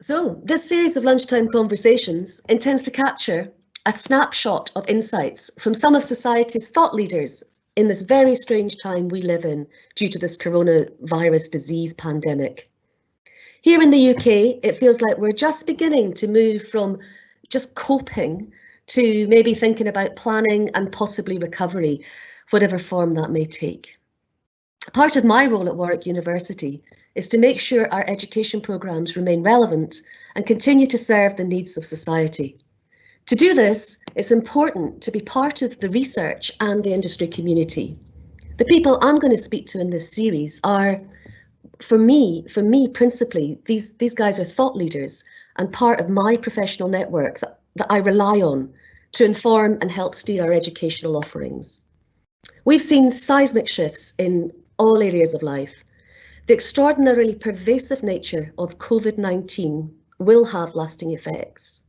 So this series of lunchtime conversations intends to capture a snapshot of insights from some of society's thought leaders in this very strange time we live in due to this coronavirus disease pandemic. Here in the UK, it feels like we're just beginning to move from just coping to maybe thinking about planning and possibly recovery, whatever form that may take. Part of my role at Warwick University is to make sure our education programmes remain relevant and continue to serve the needs of society. To do this, it's important to be part of the research and the industry community. The people I'm going to speak to in this series are, for me principally, these guys are thought leaders and part of my professional network that I rely on to inform and help steer our educational offerings. We've seen seismic shifts in all areas of life. The extraordinarily pervasive nature of COVID-19 will have lasting effects.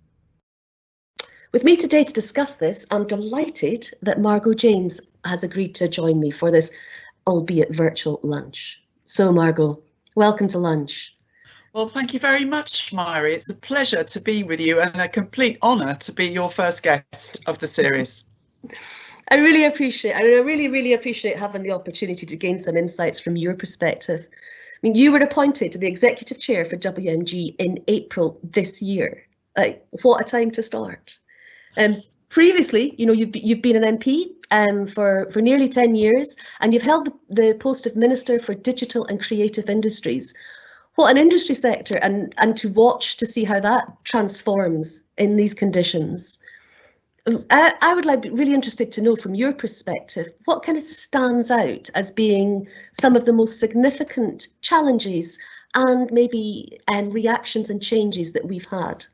With me today to discuss this, I'm delighted that Margot James has agreed to join me for this, albeit virtual, lunch. So Margot, welcome to lunch. Well, thank you very much, Mairi. It's a pleasure to be with you and a complete honour to be your first guest of the series. I really appreciate having the opportunity to gain some insights from your perspective. I mean, you were appointed to the Executive Chair for WMG in April this year. What a time to start. Previously, you know, you've been an MP for nearly 10 years, and you've held the post of Minister for Digital and Creative Industries. What an industry sector, and to watch to see how that transforms in these conditions. I would be really interested to know from your perspective, what kind of stands out as being some of the most significant challenges and maybe reactions and changes that we've had?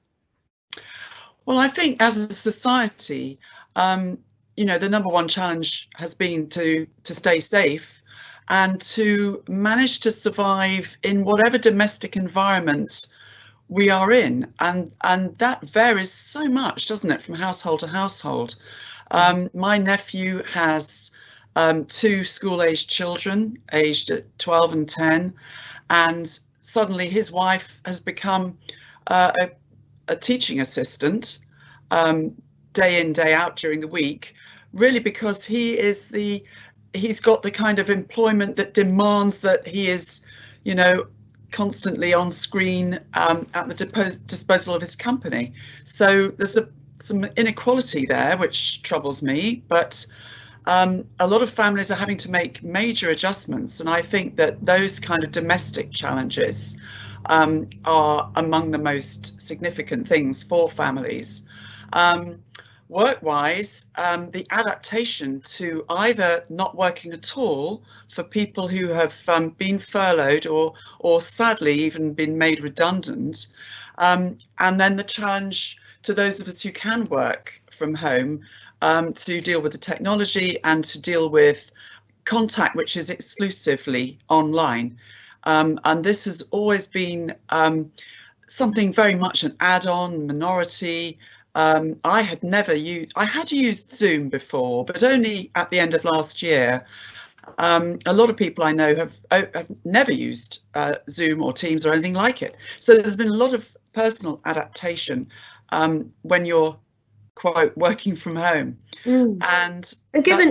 Well, I think as a society, you know, the number one challenge has been to stay safe and to manage to survive in whatever domestic environment we are in, and that varies so much, doesn't it, from household to household. My nephew has 2 school-aged children, aged at 12 and 10, and suddenly his wife has become a teaching assistant day in, day out during the week, really because he's got the kind of employment that demands that he is, you know, constantly on screen at the disposal of his company. So there's some inequality there, which troubles me, but a lot of families are having to make major adjustments, and I think that those kind of domestic challenges are among the most significant things for families. Work-wise, the adaptation to either not working at all for people who have been furloughed or sadly even been made redundant, and then the challenge to those of us who can work from home to deal with the technology and to deal with contact which is exclusively online. And this has always been something very much an add-on minority. I had used Zoom before, but only at the end of last year. A lot of people I know have never used Zoom or Teams or anything like it. So there's been a lot of personal adaptation when you're, quote, working from home. And given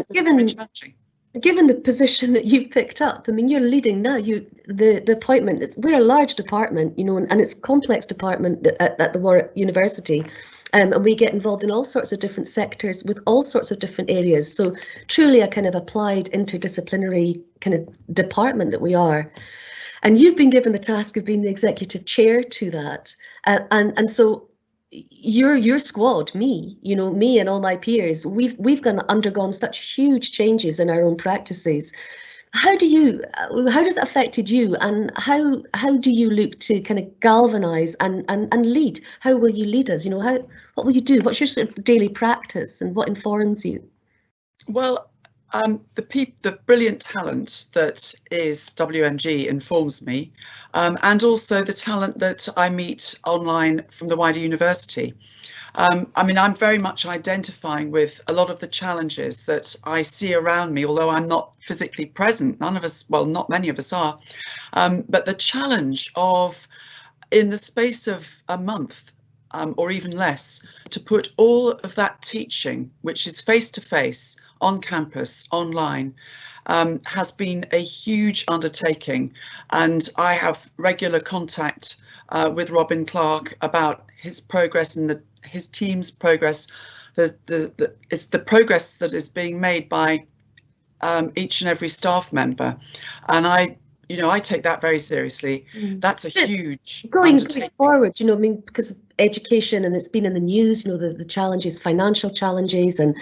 the position that you've picked up, I mean, you're leading now. The appointment. We're a large department, you know, and it's a complex department at the Warwick University. And we get involved in all sorts of different sectors with all sorts of different areas. So truly a kind of applied interdisciplinary kind of department that we are. And you've been given the task of being the executive chair to that. And so your squad, me and all my peers, we've undergone such huge changes in our own practices. How does it affected you, and how do you look to kind of galvanise and lead? How will you lead us? You know, what will you do? What's your sort of daily practice, and what informs you? Well, the brilliant talent that is WMG informs me, and also the talent that I meet online from the wider university. I mean, I'm very much identifying with a lot of the challenges that I see around me, although I'm not physically present. None of us, well, not many of us are, but the challenge of in the space of a month, or even less, to put all of that teaching, which is face-to-face, on campus, online, has been a huge undertaking. And I have regular contact with Robin Clark about his progress and his team's progress. It's the progress that is being made by each and every staff member. And I take that very seriously. That's a huge going undertaking. forward, I mean, because of education, and it's been in the news, the challenges, financial challenges, and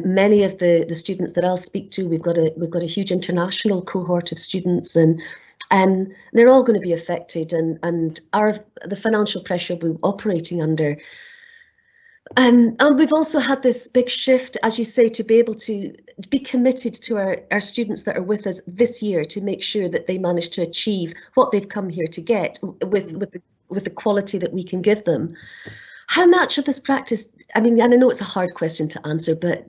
many of the students that I'll speak to, we've got a huge international cohort of students, and they're all going to be affected, and the financial pressure we're operating under. And we've also had this big shift, as you say, to be able to be committed to our students that are with us this year, to make sure that they manage to achieve what they've come here to get with the quality that we can give them. How much of this practice, I mean, and I know it's a hard question to answer, but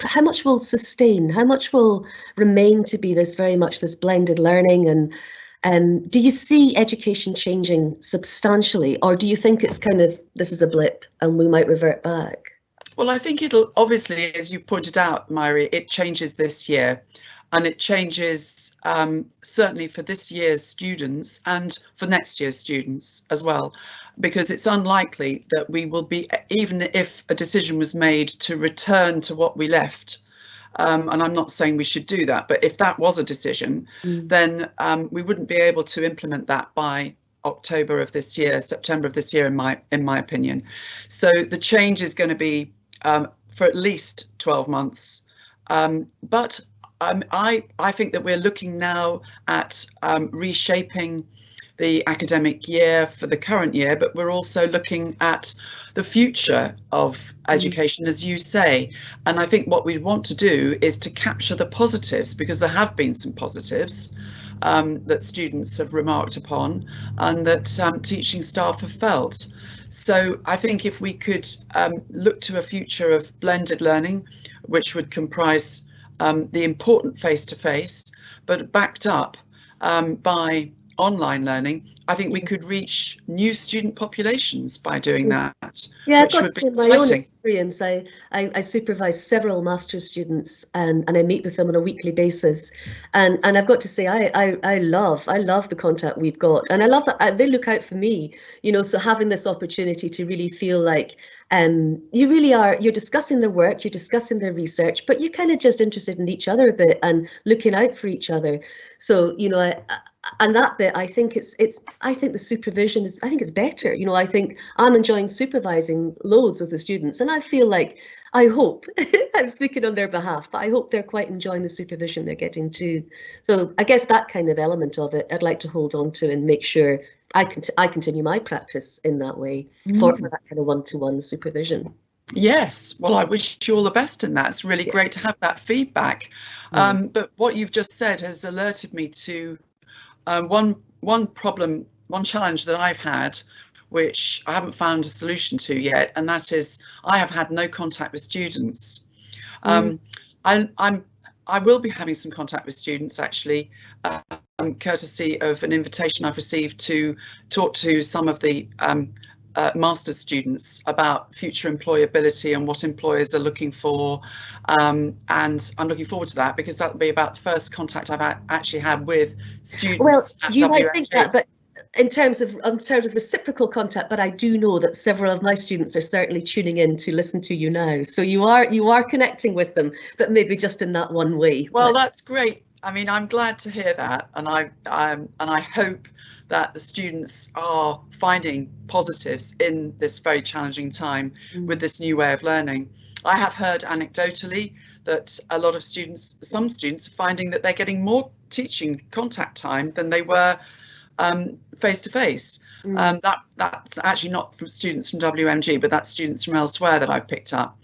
how much will sustain, how much will remain to be very much this blended learning? And do you see education changing substantially, or do you think it's this is a blip and we might revert back? Well, I think it'll, obviously, as you pointed out, Mairi, it changes this year, and it changes certainly for this year's students and for next year's students as well, because it's unlikely that we will be, even if a decision was made to return to what we left, and I'm not saying we should do that, but if that was a decision, then we wouldn't be able to implement that by October of this year, September of this year, in my opinion. So the change is going to be for at least 12 months. But I think that we're looking now at reshaping the academic year for the current year, but we're also looking at the future of education, as you say. And I think what we want to do is to capture the positives, because there have been some positives that students have remarked upon and that teaching staff have felt. So I think if we could look to a future of blended learning, which would comprise the important face-to-face, but backed up by online learning, I think we could reach new student populations by doing that, yeah, which would be exciting. My own experience, I supervise several master's students, and I meet with them on a weekly basis, and I've got to say I love the contact we've got, and I love that they look out for me, so having this opportunity to really feel like you're discussing their work, you're discussing their research, but you're kind of just interested in each other a bit and looking out for each other. So and that bit, I think I think the supervision is, I think it's better. I think I'm enjoying supervising loads with the students, and I feel like, I hope, I'm speaking on their behalf, but I hope they're quite enjoying the supervision they're getting too. So I guess that kind of element of it, I'd like to hold on to and make sure I continue my practice in that way for that kind of one-to-one supervision. Yes, well, I wish you all the best in that. It's really great to have that feedback. But what you've just said has alerted me to one problem, one challenge that I've had, which I haven't found a solution to yet, and that is I have had no contact with students. I will be having some contact with students, actually, courtesy of an invitation I've received to talk to some of the master's students about future employability and what employers are looking for, and I'm looking forward to that, because that'll be about the first contact I've actually had with students. Well, you might think that, but in terms of reciprocal contact, but I do know that several of my students are certainly tuning in to listen to you now. So you are connecting with them, but maybe just in that one way. Well, that's great. I mean, I'm glad to hear that, and I hope that the students are finding positives in this very challenging time with this new way of learning. I have heard anecdotally that a lot of students, some students, are finding that they're getting more teaching contact time than they were face-to-face. That's actually not from students from WMG, but that's students from elsewhere that I've picked up.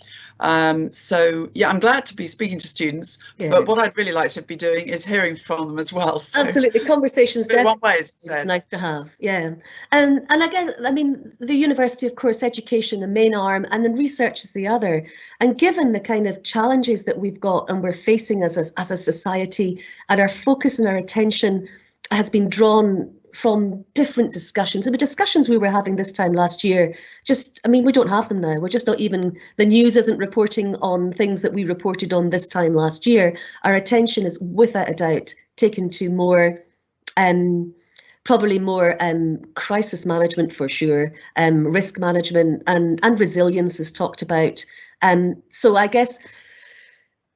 So yeah, I'm glad to be speaking to students, but what I'd really like to be doing is hearing from them as well. So absolutely, conversations one way, it's nice to have. And again, I mean, the university, of course, education, the main arm, and then research is the other. And given the kind of challenges that we've got and we're facing as a society, and our focus and our attention has been drawn from different discussions. I mean, discussions we were having this time last year, we don't have them now. We're just not even, the news isn't reporting on things that we reported on this time last year. Our attention is without a doubt taken to more, probably more crisis management for sure, risk management and resilience is talked about. So I guess,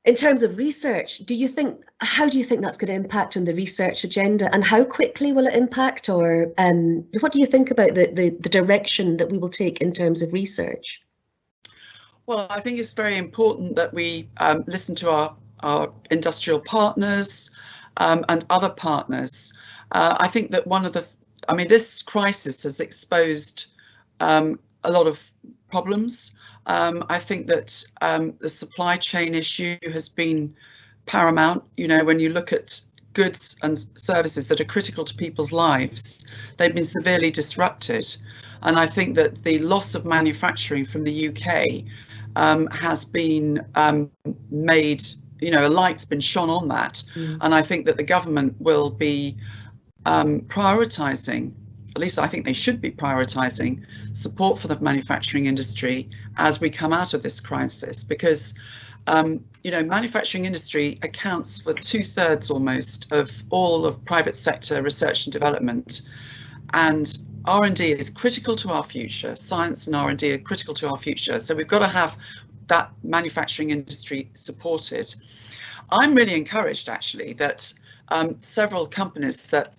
in terms of research, how do you think that's going to impact on the research agenda, and how quickly will it impact, or what do you think about the direction that we will take in terms of research? Well, I think it's very important that we listen to our industrial partners and other partners. I think that this crisis has exposed a lot of problems. I think that the supply chain issue has been paramount. You know, when you look at goods and services that are critical to people's lives, they've been severely disrupted. And I think that the loss of manufacturing from the UK has been made, a light's been shone on that. And I think that the government will be prioritising, at least I think they should be prioritising, support for the manufacturing industry as we come out of this crisis, because manufacturing industry accounts for 2/3 almost of all of private sector research and development, and R&D is critical to our future. Science and R&D are critical to our future, so we've got to have that manufacturing industry supported. I'm really encouraged actually that several companies that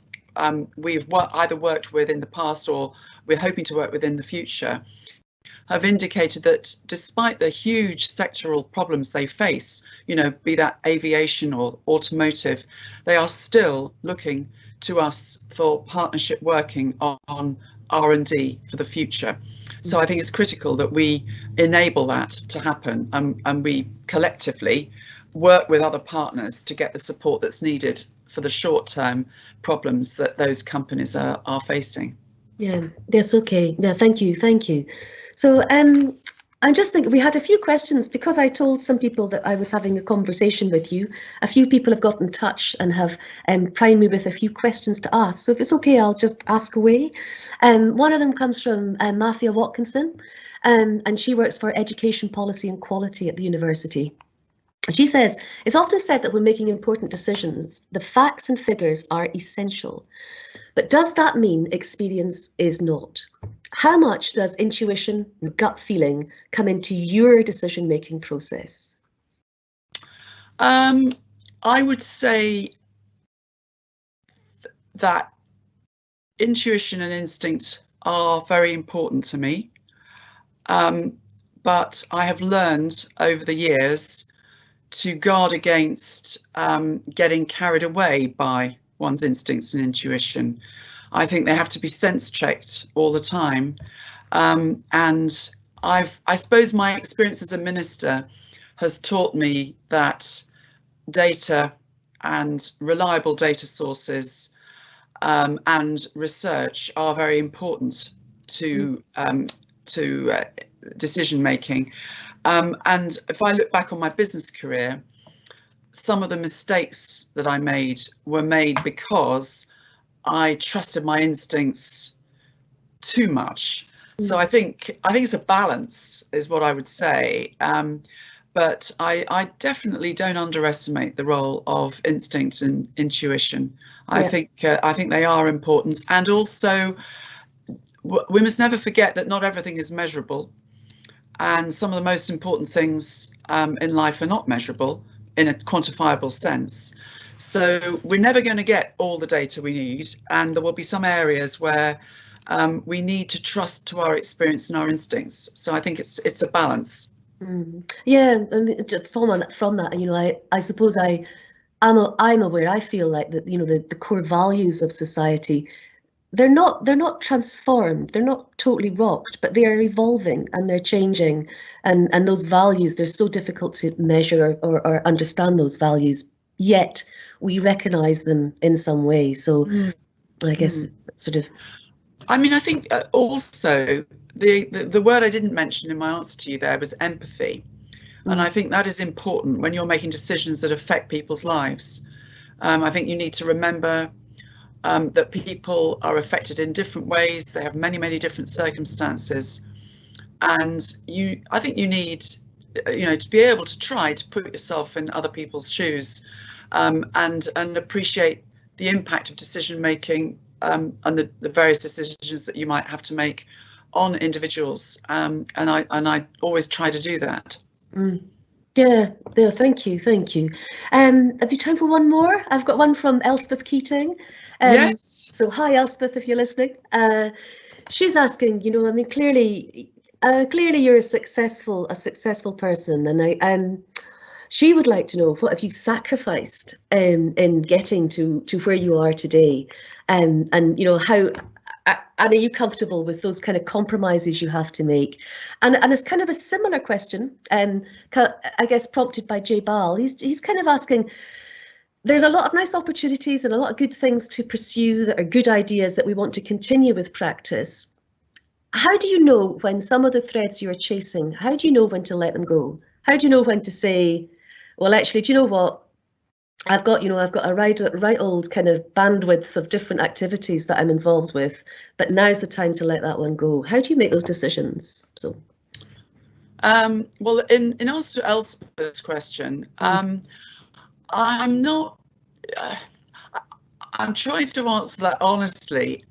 we've either worked with in the past or we're hoping to work with in the future have indicated that despite the huge sectoral problems they face, be that aviation or automotive, they are still looking to us for partnership working on R&D for the future. So I think it's critical that we enable that to happen, and we collectively work with other partners to get the support that's needed for the short-term problems that those companies are facing. Yeah, that's okay. Yeah, thank you. So I just think we had a few questions, because I told some people that I was having a conversation with you. A few people have got in touch and have primed me with a few questions to ask. So if it's okay, I'll just ask away. One of them comes from Mafia Watkinson, and she works for Education Policy and Quality at the university. She says, it's often said that when making important decisions, the facts and figures are essential. But does that mean experience is not? How much does intuition and gut feeling come into your decision-making process? I would say that intuition and instinct are very important to me. But I have learned over the years to guard against getting carried away by one's instincts and intuition. I think they have to be sense checked all the time. And I suppose my experience as a minister has taught me that data and reliable data sources and research are very important to decision making. And if I look back on my business career, some of the mistakes that I made were made because I trusted my instincts too much. So I think it's a balance, is what I would say. But I definitely don't underestimate the role of instinct and intuition. I think they are important, and also we must never forget that not everything is measurable, and some of the most important things in life are not measurable in a quantifiable sense. So we're never going to get all the data we need, and there will be some areas where we need to trust to our experience and our instincts. So I think it's a balance. Yeah, I mean, from that, I suppose I'm aware. I feel like that, the core values of society, they're not transformed, they're not totally rocked, but they are evolving and they're changing, and those values, they're so difficult to measure or understand those values, yet we recognize them in some way. So I guess it's sort of, I mean, I think also the word I didn't mention in my answer to you there was empathy. And I think that is important when you're making decisions that affect people's lives. I think you need to remember that people are affected in different ways. They have many, many different circumstances. And I think you need, to be able to try to put yourself in other people's shoes, and appreciate the impact of decision making, and the various decisions that you might have to make on individuals. And I always try to do that. Yeah, thank you. Have you time for one more? I've got one from Elspeth Keating. Yes. So hi, Elspeth, if you're listening. She's asking, I mean, clearly you're a successful person, and she would like to know, what have you sacrificed in getting to where you are today, and how. And are you comfortable with those kind of compromises you have to make? And it's kind of a similar question, I guess prompted by Jay Ball. He's kind of asking, there's a lot of nice opportunities and a lot of good things to pursue that are good ideas that we want to continue with practice. How do you know when some of the threads you're chasing, how do you know when to let them go? How do you know when to say, well, actually, do you know what? I've got a right old kind of bandwidth of different activities that I'm involved with, but now's the time to let that one go. How do you make those decisions? So, well, in answer to Elspeth's question, I'm not. I'm trying to answer that honestly,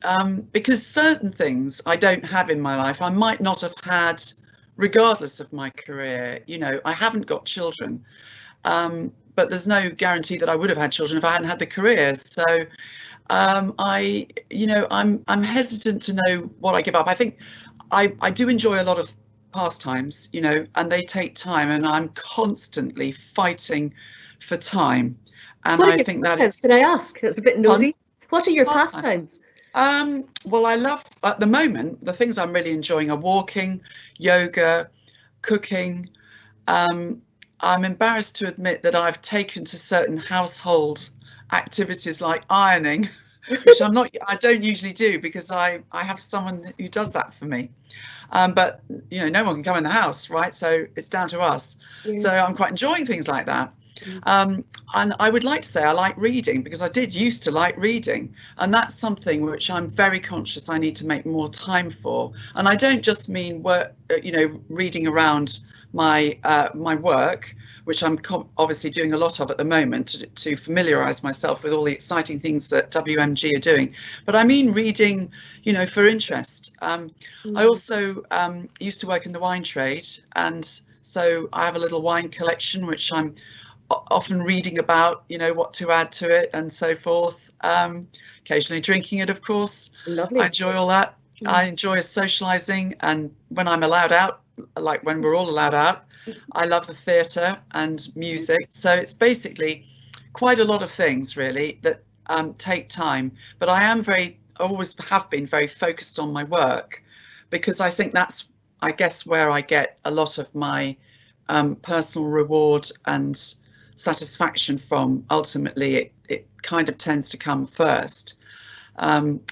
because certain things I don't have in my life I might not have had regardless of my career. I haven't got children. But there's no guarantee that I would have had children if I hadn't had the career. So I'm hesitant to know what I give up. I think I do enjoy a lot of pastimes, and they take time, and I'm constantly fighting for time. And I think that is. Can I ask? It's a bit nosy. What are your pastimes? Well, I love, at the moment, the things I'm really enjoying are walking, yoga, cooking. I'm embarrassed to admit that I've taken to certain household activities like ironing, which I don't usually do, because I have someone who does that for me. But no one can come in the house, right? So it's down to us. Yes. So I'm quite enjoying things like that. And I would like to say I like reading, because I did used to like reading, and that's something which I'm very conscious I need to make more time for. And I don't just mean work, reading around my work, which I'm obviously doing a lot of at the moment to familiarise myself with all the exciting things that WMG are doing. But I mean reading, for interest. I also used to work in the wine trade, and so I have a little wine collection which I'm often reading about, what to add to it and so forth. Occasionally drinking it, of course. Lovely. I enjoy all that. I enjoy socialising, and when I'm allowed out, like when we're all allowed out, I love the theatre and music. So it's basically quite a lot of things really that take time. But I always have been very focused on my work, because I think that's, I guess, where I get a lot of my personal reward and satisfaction from. Ultimately, it kind of tends to come first.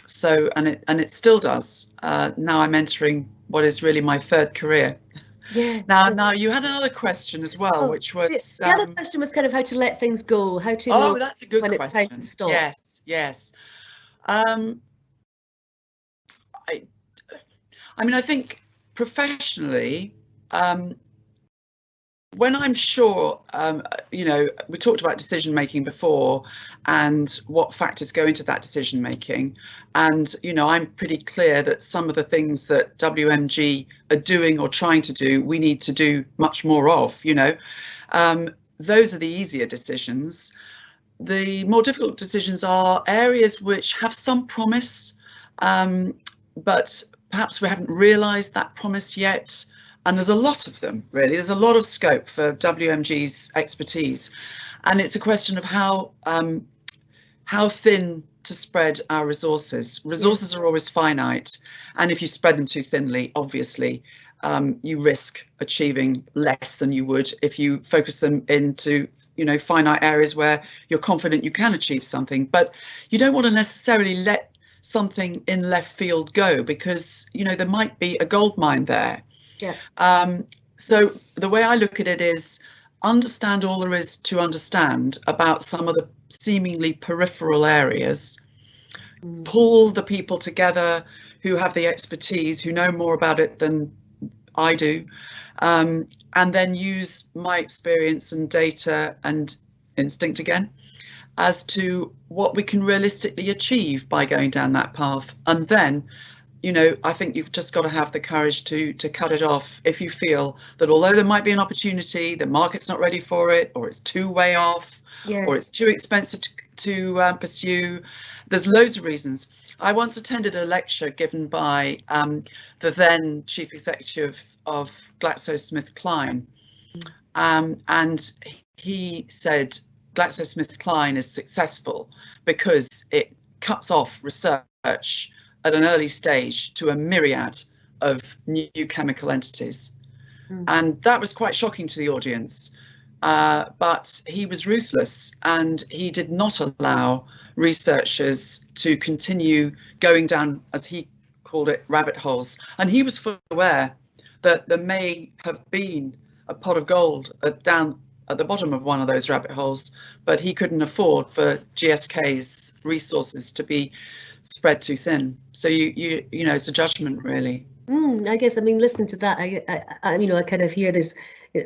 So, and it still does. Now I'm entering what is really my third career. Yeah. Now you had another question as well, which was the other question was kind of how to let things go, how to. Oh, that's a good when question. It's time to stop. Yes. I mean, I think professionally, when I'm sure, we talked about decision making before and what factors go into that decision making. And, I'm pretty clear that some of the things that WMG are doing or trying to do, we need to do much more of, those are the easier decisions. The more difficult decisions are areas which have some promise, but perhaps we haven't realised that promise yet. And there's a lot of them, really. There's a lot of scope for WMG's expertise. And it's a question of how thin to spread our resources. Resources are always finite. And if you spread them too thinly, obviously, you risk achieving less than you would if you focus them into, finite areas where you're confident you can achieve something. But you don't want to necessarily let something in left field go, because, there might be a gold mine there. Yeah. So the way I look at it is understand all there is to understand about some of the seemingly peripheral areas. pull the people together who have the expertise, who know more about it than I do, and then use my experience and data and instinct again as to what we can realistically achieve by going down that path. And then, you know, I think you've just got to have the courage to cut it off if you feel that although there might be an opportunity, the market's not ready for it, or it's too way off, Yes. or it's too expensive to pursue. There's loads of reasons. I once attended a lecture given by the then chief executive of GlaxoSmithKline, and he said GlaxoSmithKline is successful because it cuts off research at an early stage to a myriad of new chemical entities. And that was quite shocking to the audience. But he was ruthless, and he did not allow researchers to continue going down, as he called it, rabbit holes. And he was fully aware that there may have been a pot of gold down at the bottom of one of those rabbit holes, but he couldn't afford for GSK's resources to be spread too thin. So you know, it's a judgment, really. I guess, I mean, listening to that, I you know, I kind of hear this,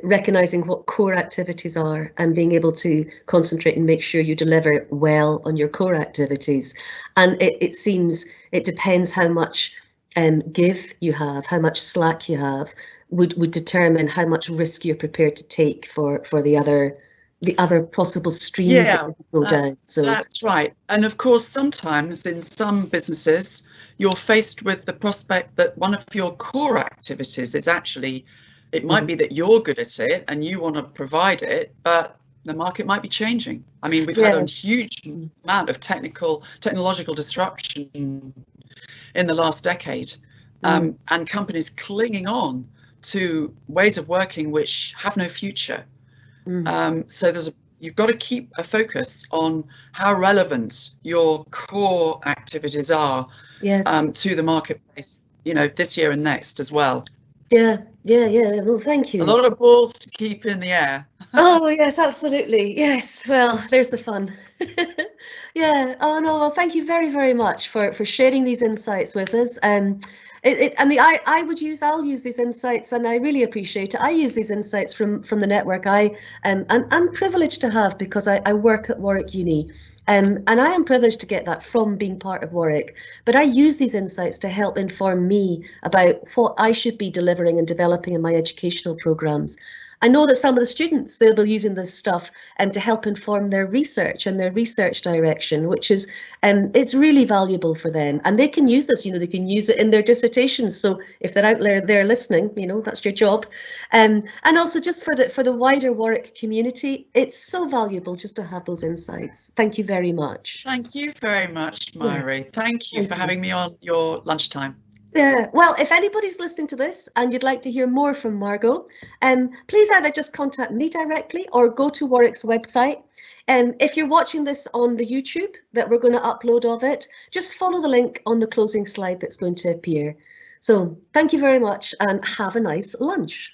recognizing what core activities are and being able to concentrate and make sure you deliver well on your core activities. And it seems it depends how much give you have, how much slack you have, would determine how much risk you're prepared to take for the other possible streams that could go down. So that's right. And of course, sometimes in some businesses, you're faced with the prospect that one of your core activities is actually, it might be that you're good at it and you want to provide it, but the market might be changing. I mean, we've had a huge amount of technological disruption in the last decade, and companies clinging on to ways of working which have no future. So you've got to keep a focus on how relevant your core activities are to the marketplace, you know, this year and next as well. Yeah. Well, thank you. A lot of balls to keep in the air. Oh, yes, absolutely. Yes. Well, there's the fun. Yeah. Oh, no. Well, thank you very, very much for sharing these insights with us. I mean, I'll use these insights, and I really appreciate it. I use these insights from the network. I'm privileged to have, because I work at Warwick Uni. And I am privileged to get that from being part of Warwick, but I use these insights to help inform me about what I should be delivering and developing in my educational programmes. I know that some of the students, they'll be using this stuff to help inform their research and their research direction, which is, it's really valuable for them. And they can use this, you know, they can use it in their dissertations. So if they're out there listening, you know, that's your job. And also just for the wider Warwick community, it's so valuable just to have those insights. Thank you very much. Thank you very much, Mairi. Thank you for having me on your lunchtime. Yeah, well, if anybody's listening to this and you'd like to hear more from Margot, please either just contact me directly or go to Warwick's website. And if you're watching this on the YouTube that we're going to upload of it, just follow the link on the closing slide that's going to appear. So thank you very much and have a nice lunch.